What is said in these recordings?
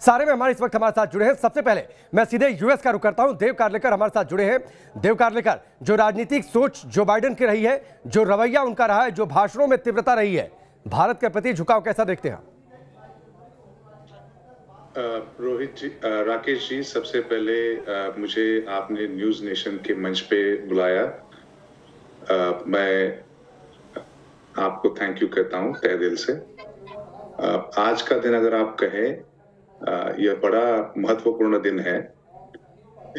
सारे में हमारे इस वक्त हमारे साथ जुड़े हैं। सबसे पहले मैं सीधे यूएस का रुख करता हूं। देव कार्लेकर हमारे साथ जुड़े हैं। देव कार्लेकर, जो राजनीतिक सोच जो बाइडेन की रही है, जो रवैया उनका रहा है, जो भाषणों में तीव्रता रही है, भारत के प्रति झुकाव कैसा देखते हैं? रोहित जी, राकेश जी, सबसे पहले मुझे आपने न्यूज नेशन के मंच पे बुलाया। मैं आपको थैंक यू कहता हूं तहे दिल से। आज का दिन अगर आप कहें, यह बड़ा महत्वपूर्ण दिन है।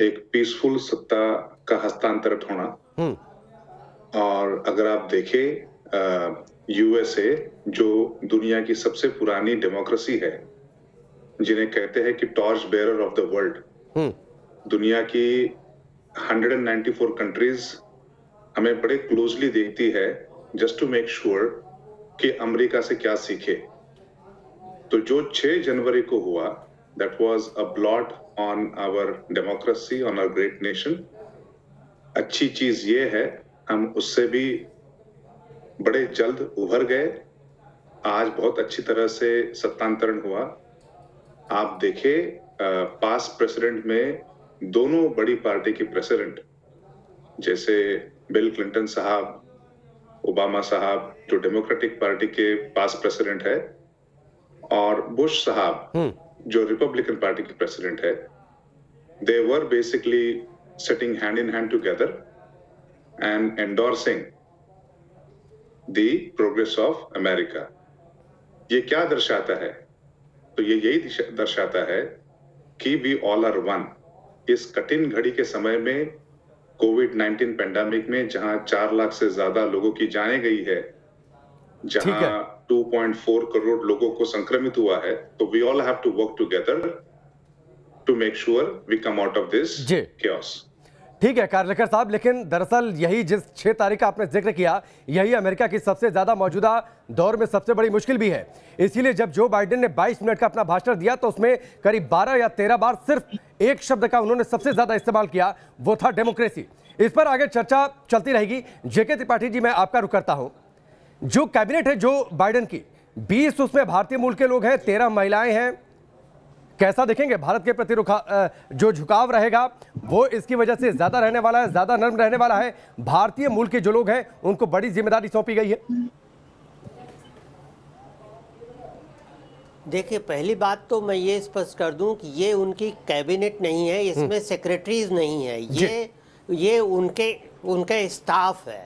एक पीसफुल सत्ता का हस्तांतरण होना। और अगर आप देखें, यूएसए जो दुनिया की सबसे पुरानी डेमोक्रेसी है, जिन्हें कहते हैं कि torch bearer of the world, दुनिया की 194 कंट्रीज हमें बड़े क्लोजली देखती है जस्ट टू मेक श्योर कि अमेरिका से क्या सीखे। तो जो 6 जनवरी को हुआ, that was a blot on our democracy, on our great nation. अच्छी चीज ये है, हम उससे भी बड़े जल्द उभर गए। आज बहुत अच्छी तरह से सत्तांतरण हुआ। आप देखें, पास्ट प्रेसिडेंट में दोनों बड़ी पार्टी के प्रेसिडेंट, जैसे बिल क्लिंटन साहब, ओबामा साहब जो डेमोक्रेटिक पार्टी के पास्ट प्रेसिडेंट है, और बुश साहब जो रिपब्लिकन पार्टी के प्रेसिडेंट है, they were basically sitting hand in hand together and endorsing the progress of America. ये क्या दर्शाता है? तो ये यही दर्शाता है कि वी ऑल आर वन। इस कठिन घड़ी के समय में, कोविड-19 पेंडेमिक में, जहां 4 लाख से ज्यादा लोगों की जानें गई है, जहां 2.4 करोड़ लोगों को संक्रमित हुआ है, तो we all have to work together to make sure we come out of this chaos। ठीक है कार्लेकर साहब, लेकिन दरअसल यही जिस 6 तारीख का आपने जिक्र किया, यही अमेरिका की सबसे ज्यादा मौजूदा दौर में सबसे बड़ी मुश्किल भी है। इसीलिए जब जो बाइडेन ने 22 मिनट का अपना भाषण दिया, तो उसमें करीब 12 या 13 बार सिर्फ एक शब्द का उन्होंने सबसे ज्यादा इस्तेमाल किया, वो था डेमोक्रेसी। इस पर आगे चर्चा चलती रहेगी। जेके त्रिपाठी जी, मैं आपका रुख करता हूं। जो कैबिनेट है जो बाइडेन की, 20 उसमें भारतीय मूल के लोग हैं, 13 महिलाएं हैं। कैसा देखेंगे भारत के प्रति जो झुकाव रहेगा, वो इसकी वजह से ज्यादा रहने वाला है, ज्यादा नर्म रहने वाला है? भारतीय मूल के जो लोग हैं उनको बड़ी जिम्मेदारी सौंपी गई है। देखिए, पहली बात तो मैं ये स्पष्ट कर दूं कि ये उनकी कैबिनेट नहीं है, इसमें सेक्रेटरीज नहीं है, ये उनके स्टाफ है।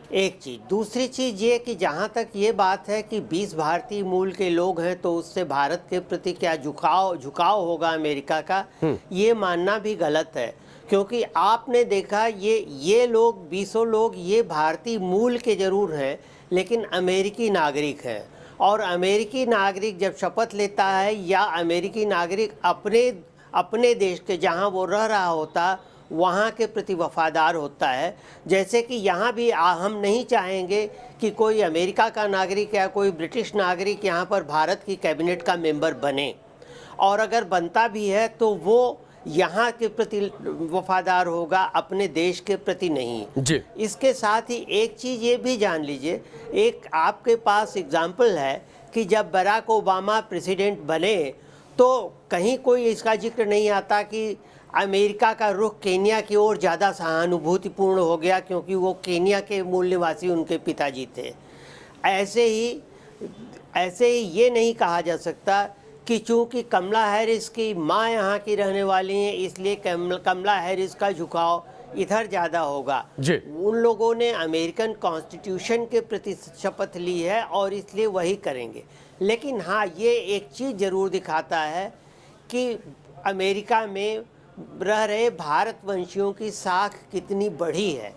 एक चीज़। दूसरी चीज़ ये कि जहाँ तक ये बात है कि 20 भारतीय मूल के लोग हैं, तो उससे भारत के प्रति क्या झुकाव होगा अमेरिका का, ये मानना भी गलत है। क्योंकि आपने देखा ये लोग 20 लोग ये भारतीय मूल के जरूर हैं, लेकिन अमेरिकी नागरिक हैं। और अमेरिकी नागरिक जब शपथ लेता है, या अमेरिकी नागरिक अपने देश के जहाँ वो रह रहा होता वहाँ के प्रति वफादार होता है। जैसे कि यहाँ भी हम नहीं चाहेंगे कि कोई अमेरिका का नागरिक या कोई ब्रिटिश नागरिक यहाँ पर भारत की कैबिनेट का मेंबर बने, और अगर बनता भी है तो वो यहाँ के प्रति वफादार होगा, अपने देश के प्रति नहीं जी। इसके साथ ही एक चीज़ ये भी जान लीजिए, एक आपके पास एग्जाम्पल है कि जब बराक ओबामा प्रेसिडेंट बने, तो कहीं कोई इसका जिक्र नहीं आता कि अमेरिका का रुख केन्या की ओर ज़्यादा सहानुभूतिपूर्ण हो गया, क्योंकि वो केन्या के मूल निवासी उनके पिताजी थे। ऐसे ही ये नहीं कहा जा सकता कि चूंकि कमला हैरिस की माँ यहाँ की रहने वाली हैं, इसलिए कमला हैरिस का झुकाव इधर ज़्यादा होगा। उन लोगों ने अमेरिकन कॉन्स्टिट्यूशन के प्रति शपथ ली है और इसलिए वही करेंगे। लेकिन हाँ, ये एक चीज़ ज़रूर दिखाता है कि अमेरिका में रह रहे भारतवंशियों की साख कितनी बढ़ी है।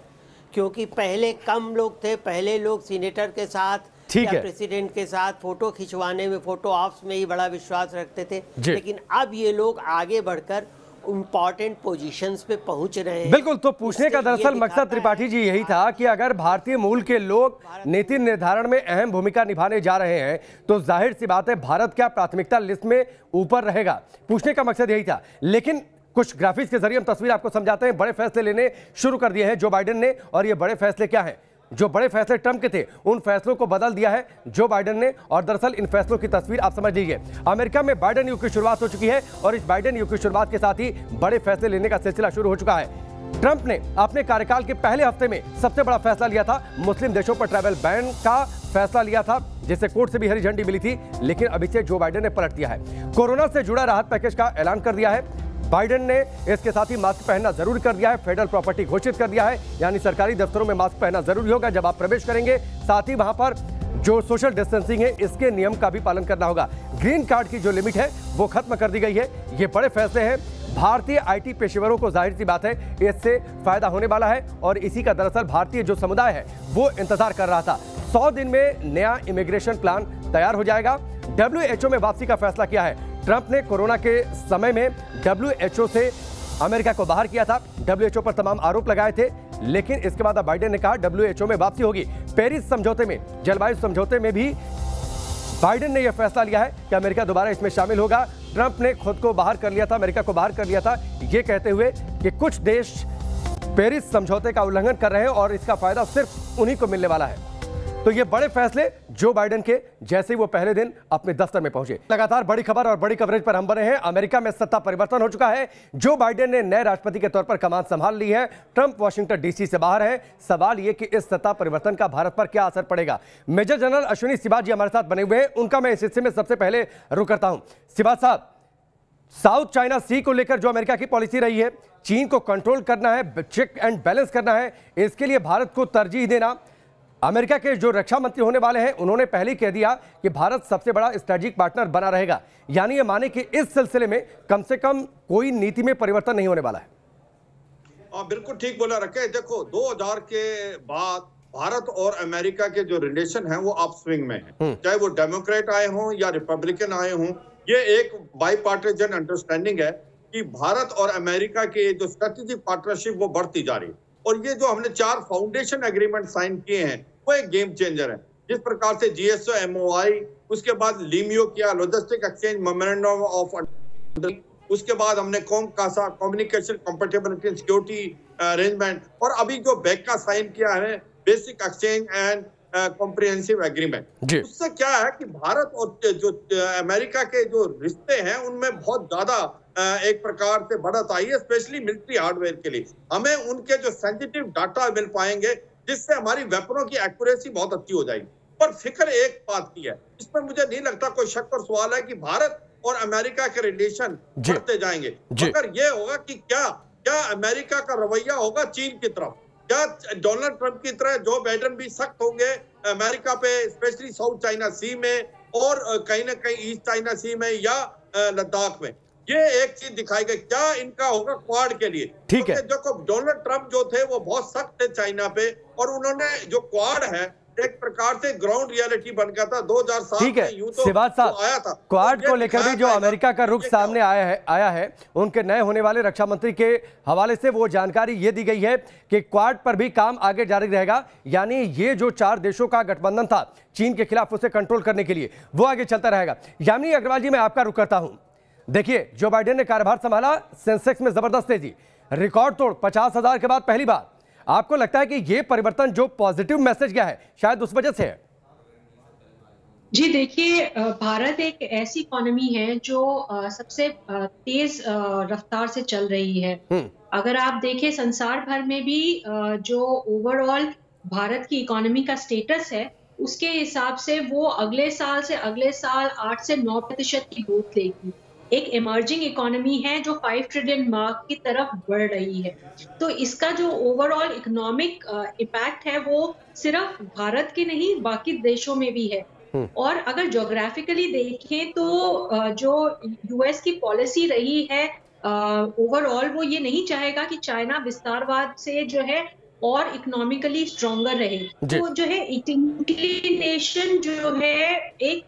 क्योंकि पहले कम लोग थे, पहले लोग सीनेटर के साथ या प्रेसिडेंट के साथ फोटो खिंचवाने में, फोटो ऑप्स में ही बड़ा विश्वास रखते थे, लेकिन अब ये लोग आगे बढ़कर इम्पोर्टेंट पोजीशंस पे पहुंच रहे हैं। बिल्कुल। तो पूछने का दरअसल मकसद त्रिपाठी जी यही था कि अगर भारतीय मूल के लोग नीति निर्धारण में अहम भूमिका निभाने जा रहे हैं, तो जाहिर सी बात है भारत क्या प्राथमिकता लिस्ट में ऊपर रहेगा। पूछने का मकसद यही था। लेकिन कुछ ग्राफिक्स के जरिए हम तस्वीर आपको समझाते हैं। बड़े फैसले लेने शुरू कर दिए हैं जो बाइडेन ने, और ये बड़े फैसले क्या हैं? जो बड़े फैसले ट्रंप के थे उन फैसलों को बदल दिया है जो बाइडेन ने। और दरअसल इन फैसलों की तस्वीर आप समझ लीजिए, अमेरिका में बाइडेन युग की शुरुआत हो चुकी है और इस बाइडेन युग की शुरुआत के साथ ही बड़े फैसले लेने का सिलसिला शुरू हो चुका है। ट्रंप ने अपने कार्यकाल के पहले हफ्ते में सबसे बड़ा फैसला लिया था, मुस्लिम देशों पर ट्रैवल बैन का फैसला लिया था, जिसे कोर्ट से भी हरी झंडी मिली थी, लेकिन अभी से जो बाइडेन ने पलट दिया है। कोरोना से जुड़ा राहत पैकेज का ऐलान कर दिया है बाइडेन ने। इसके साथ ही मास्क पहनना जरूरी कर दिया है, फेडरल प्रॉपर्टी घोषित कर दिया है, यानी सरकारी दफ्तरों में मास्क पहनना जरूरी होगा जब आप प्रवेश करेंगे। साथ ही वहां पर जो सोशल डिस्टेंसिंग है इसके नियम का भी पालन करना होगा। ग्रीन कार्ड की जो लिमिट है वो खत्म कर दी गई है। ये बड़े फैसले हैं, भारतीय आईटी पेशेवरों को जाहिर सी बात है इससे फायदा होने वाला है और इसी का दरअसल भारतीय जो समुदाय है वो इंतजार कर रहा था। 100 दिन में नया इमिग्रेशन प्लान तैयार हो जाएगा। WHO में वापसी का फैसला किया है। ट्रंप ने कोरोना के समय में WHO से अमेरिका को बाहर किया था, WHO पर तमाम आरोप लगाए थे, लेकिन इसके बाद अब बाइडेन ने कहा WHO में वापसी होगी। पेरिस समझौते में, जलवायु समझौते में भी बाइडेन ने यह फैसला लिया है कि अमेरिका दोबारा इसमें शामिल होगा। ट्रंप ने खुद को बाहर कर लिया था, अमेरिका को बाहर कर लिया था, ये कहते हुए कि कुछ देश पेरिस समझौते का उल्लंघन कर रहे हैं और इसका फायदा सिर्फ उन्हीं को मिलने वाला है। तो ये बड़े फैसले जो बाइडेन के जैसे ही वो पहले दिन अपने दफ्तर में पहुंचे। लगातार बड़ी खबर और बड़ी कवरेज पर हम बने हैं। अमेरिका में सत्ता परिवर्तन हो चुका है। जो बाइडेन ने नए राष्ट्रपति के तौर पर कमान संभाल ली है। ट्रंप वॉशिंगटन डीसी से बाहर है। सवाल ये कि इस सत्ता परिवर्तन का भारत पर क्या असर पड़ेगा। मेजर जनरल अश्विनी सिबात जी हमारे साथ बने हुए हैं, उनका मैं इस हिस्से में सबसे पहले रुख करता हूं। सिबात साहब, साउथ चाइना सी को लेकर जो अमेरिका की पॉलिसी रही है, चीन को कंट्रोल करना है, चेक एंड बैलेंस करना है, इसके लिए भारत को तरजीह देना। अमेरिका के जो रक्षा मंत्री होने वाले हैं उन्होंने पहले ही कह दिया कि भारत सबसे बड़ा स्ट्रेटेजिक पार्टनर बना रहेगा, यानी ये माने कि इस सिलसिले में कम से कम कोई नीति में परिवर्तन नहीं होने वाला है। बिल्कुल ठीक बोला रखे। देखो 2000 के बाद भारत और अमेरिका के जो रिलेशन है वो अपस्विंग में है, चाहे वो डेमोक्रेट आए हों या रिपब्लिकन आए हों। ये एक बाईपार्टिजन अंडरस्टैंडिंग है कि भारत और अमेरिका के जो स्ट्रेटेजिक पार्टनरशिप वो बढ़ती जा रही है। और ये जो हमने 4 फाउंडेशन एग्रीमेंट साइन किए हैं वो एक गेम चेंजर है। जिस प्रकार से GSO MOI, उसके बाद लिमियो किया, लॉजिस्टिक एक्सचेंज मेमोरेंडम ऑफ, उसके बाद हमने कासा कम्युनिकेशन कंपैटिबिलिटी सिक्योरिटी अरेंजमेंट, और अभी जो बेका साइन किया है basic exchange and comprehensive agreement. उससे क्या है कि भारत और जो अमेरिका के जो रिश्ते हैं उनमें बहुत ज्यादा एक प्रकार से बढ़त आई है, स्पेशली मिलिट्री हार्डवेयर के लिए। हमें उनके जो सेंसिटिव डाटा मिल पाएंगे जिससे हमारी वेपनों की एक्यूरेसी बहुत अच्छी हो जाएगी। पर फिक्र एक बात की है, इसमें मुझे नहीं लगता कोई शक और सवाल है कि भारत और अमेरिका के रिलेशन बढ़ते जाएंगे, मगर ये होगा कि क्या अमेरिका का रवैया होगा चीन की तरफ, क्या डोनाल्ड ट्रंप की तरह जो बाइडेन भी सख्त होंगे अमेरिका पे, स्पेशली साउथ चाइना सी में और कहीं ना कहीं ईस्ट चाइना सी में या लद्दाख में। ये एक चीज दिखाई गई, क्या इनका होगा क्वाड के लिए। ठीक है, जो डोनाल्ड ट्रंप जो थे वो बहुत सख्त थे चाइना पे, और उन्होंने जो क्वाड है एक प्रकार से ग्राउंड रियलिटी बन गया था 2007 में। यूं तो सिबात साहब, आया था क्वाड को लेकर भी जो अमेरिका का रुख सामने आया है उनके नए होने वाले रक्षा मंत्री के हवाले से वो जानकारी ये दी गई है कि क्वाड पर भी काम आगे जारी रहेगा, यानी ये जो 4 देशों का गठबंधन था चीन के खिलाफ उसे कंट्रोल करने के लिए वो आगे चलता रहेगा। यामिनी अग्रवाल जी, मैं आपका रुख करता हूं। देखिए, जो बाइडेन ने कार्यभार संभाला, सेंसेक्स में जबरदस्त तेजी, रिकॉर्ड तोड़ 50,000 के बाद पहली बार। आपको लगता है कि यह परिवर्तन जो पॉजिटिव मैसेज गया है शायद उस वजह से है? जी देखिए, भारत एक ऐसी इकोनॉमी है जो सबसे तेज रफ्तार से चल रही है। अगर आप देखें संसार भर में भी जो ओवरऑल भारत की इकोनॉमी का स्टेटस है उसके हिसाब से वो अगले साल 8 से 9% की ग्रोथ लेगी। एक इमर्जिंग इकोनॉमी है जो 5 ट्रिलियन मार्क की तरफ बढ़ रही है। तो इसका जो ओवरऑल इकोनॉमिक इम्पैक्ट है वो सिर्फ भारत के नहीं बाकी देशों में भी है। और अगर ज्योग्राफिकली देखें तो जो यूएस की पॉलिसी रही है ओवरऑल वो ये नहीं चाहेगा कि चाइना विस्तारवाद से जो है और इकोनॉमिकली स्ट्रॉन्गर रहे। तो जो है इंक्लिनेशन जो है एक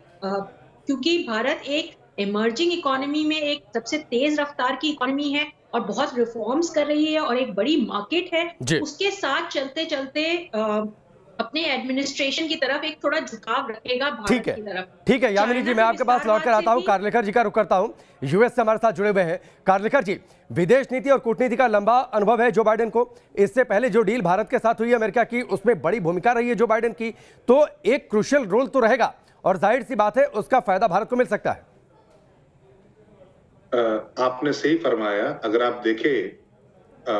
क्योंकि भारत एक इमर्जिंग इकोनॉमी में एक सबसे तेज रफ्तार की इकोनॉमी है और बहुत रिफॉर्म्स कर रही है और एक बड़ी मार्केट है, उसके साथ चलते चलते अपने एडमिनिस्ट्रेशन की तरफ एक थोड़ा झुकाव रखेगा भारत की तरफ। ठीक है यामिनी जी, मैं आपके पास लौट कर आता हूं। कारलेकर जी का रुख करता हूं, यूएस से हमारे साथ जुड़े हुए हैं। कारलेकर जी, विदेश नीति और कूटनीति का लंबा अनुभव है जो बाइडेन को। इससे पहले जो डील भारत के साथ हुई है अमेरिका की, उसमें बड़ी भूमिका रही है जो बाइडेन की, तो एक क्रूशियल रोल तो रहेगा और जाहिर सी बात है उसका फायदा भारत को मिल सकता है। आपने सही फरमाया। अगर आप देखें,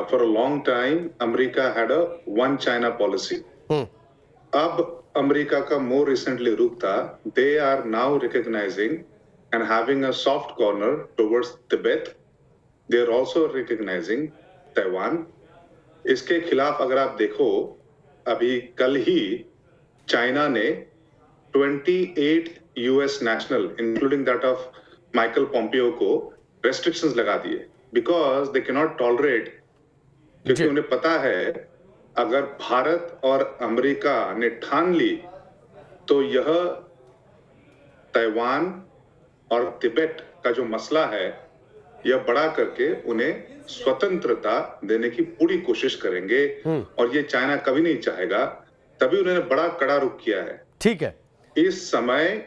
for a long time America had a one China policy. अब अमेरिका का मोर रिसेंटली रुख था, they are now recognizing and having a soft corner towards Tibet. They are also recognizing Taiwan. इसके खिलाफ अगर आप देखो, अभी कल ही चाइना ने 28 US national including that of Michael Pompeo को रेस्ट्रिक्शंस लगा दिए, because they can not tolerate, क्योंकि उन्हें पता है अगर भारत और अमेरिका ने ठान ली तो यह ताइवान और तिब्बत का जो मसला है यह बढ़ा करके उन्हें स्वतंत्रता देने की पूरी कोशिश करेंगे, और ये चाइना कभी नहीं चाहेगा। तभी उन्होंने बड़ा कड़ा रुख किया है। ठीक है, इस समय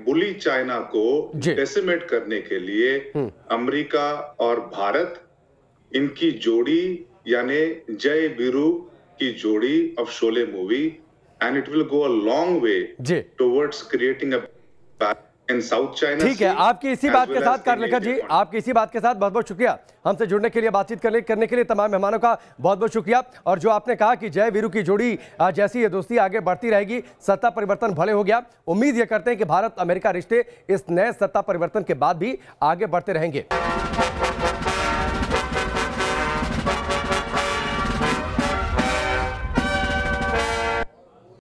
बुली चाइना को डेसिमेट करने के लिए अमेरिका और भारत, इनकी जोड़ी यानी जय वीरू की जोड़ी of Sholay movie, and it will go a long way towards creating a in south China. ठीक है, आपकी इसी बात के साथ कारलेकर जी, आपकी इसी बात के साथ बहुत बहुत शुक्रिया हमसे जुड़ने के लिए, बातचीत करने के लिए तमाम मेहमानों का बहुत बहुत शुक्रिया। और जो आपने कहा कि जय वीरू की जोड़ी जैसी ये दोस्ती आगे बढ़ती रहेगी, सत्ता परिवर्तन भले हो गया, उम्मीद ये करते हैं कि भारत अमेरिका रिश्ते इस नए सत्ता परिवर्तन के बाद भी आगे बढ़ते रहेंगे।